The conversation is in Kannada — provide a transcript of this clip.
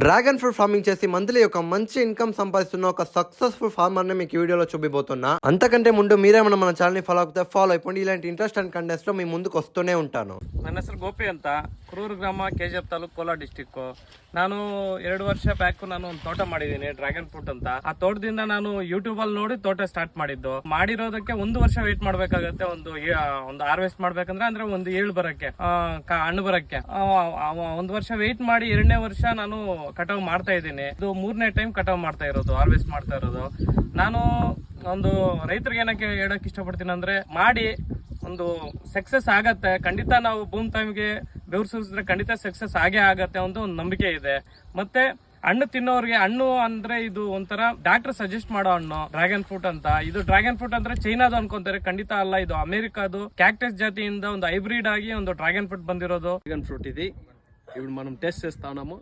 డ్రాగన్ ఫ్రూట్ ఫార్మింగ్ చేసి మంత్లీ ఒక మంచి ఇన్కమ్ సంపాదిస్తున్న ఒక సక్సెస్ఫుల్ ఫార్మర్ ని మీకు ఈ వీడియోలో చూపిపోతున్నా. అంతకంటే ముందు మీరేమన్నా మన ఛానల్ ని ఫాలో అవుతే ఫాలో అయిపోండి. ఇలాంటి ఇంట్రెస్ట్ అండ్ కంటెంట్స్ లో మీ ముందుకు వస్తూనే ఉంటాను. ನನ್ನ ಹೆಸರು ಗೋಪಿ ಅಂತ, ಕುರೂರು ಗ್ರಾಮ, ಕೆಜಿಎಫ್ ತಾಲೂಕು, ಕೋಲಾರ ಡಿಸ್ಟಿಕ್. ನಾನು 2 ವರ್ಷ ಬ್ಯಾಕ್ ನಾನು ಒಂದು ತೋಟ ಮಾಡಿದ್ದೀನಿ, ಡ್ರ್ಯಾಗನ್ ಫ್ರೂಟ್ ಅಂತ. ಆ ತೋಟದಿಂದ ನಾನು ಯೂಟ್ಯೂಬ್ ಅಲ್ಲಿ ನೋಡಿ ತೋಟ ಸ್ಟಾರ್ಟ್ ಮಾಡಿದ್ದು. ಮಾಡಿರೋದಕ್ಕೆ 1 ವರ್ಷ ವೇಟ್ ಮಾಡ್ಬೇಕಾಗತ್ತೆ. ಒಂದು ಹಾರ್ವೆಸ್ಟ್ ಮಾಡ್ಬೇಕಂದ್ರೆ ಅಂದ್ರೆ ಒಂದು 7 ಬರಕ್ಕೆ, ಹಣ್ಣು ಬರಕ್ಕೆ 1 ವರ್ಷ ವೇಟ್ ಮಾಡಿ 2ನೇ ವರ್ಷ ನಾನು ಕಟಾವ್ ಮಾಡ್ತಾ ಇದ್ದೀನಿ. ಇದು 3ನೇ ಟೈಮ್ ಕಟಾವ್ ಮಾಡ್ತಾ ಇರೋದು, ಹಾರ್ವೆಸ್ಟ್ ಮಾಡ್ತಾ ಇರೋದು. ನಾನು ಒಂದು ರೈತರಿಗೆ ಏನಕ್ಕೆ ಹೇಳಕ್ ಇಷ್ಟಪಡ್ತೀನಿ ಅಂದ್ರೆ, ಮಾಡಿ ಒಂದು ಸಕ್ಸಸ್ ಆಗತ್ತೆ ಖಂಡಿತ. ನಾವು ಬೂಮ್ ಟೈಮ್ಗೆ ಬೆವರು ಸುರಿಸಿದ್ರೆ ಖಂಡಿತ ಸಕ್ಸಸ್ ಆಗೇ ಆಗತ್ತೆ ಒಂದು ನಂಬಿಕೆ ಇದೆ. ಮತ್ತೆ ಹಣ್ಣು ತಿನ್ನೋರಿಗೆ, ಹಣ್ಣು ಅಂದ್ರೆ ಇದು ಒಂಥರ ಡಾಕ್ಟರ್ ಸಜೆಸ್ಟ್ ಮಾಡೋ ಹಣ್ಣು ಡ್ರ್ಯಾಗನ್ ಫ್ರೂಟ್ ಅಂತ. ಇದು ಡ್ರ್ಯಾಗನ್ ಫ್ರೂಟ್ ಅಂದ್ರೆ ಚೈನಾದು ಅನ್ಕೊಂತಾರೆ, ಖಂಡಿತ ಅಲ್ಲ. ಇದು ಅಮೆರಿಕಾದು ಕ್ಯಾಕ್ಟಸ್ జాతిಯಿಂದ ಒಂದು హైబ్రిడ్ ఆగి ಒಂದು డ్రాగన్ ఫ్రూట్ బందిరోదు. డ్రాగన్ ఫ్రూట్ ఇది ఇప్పుడు మనం టెస్ట్ చేస్తున్నాము.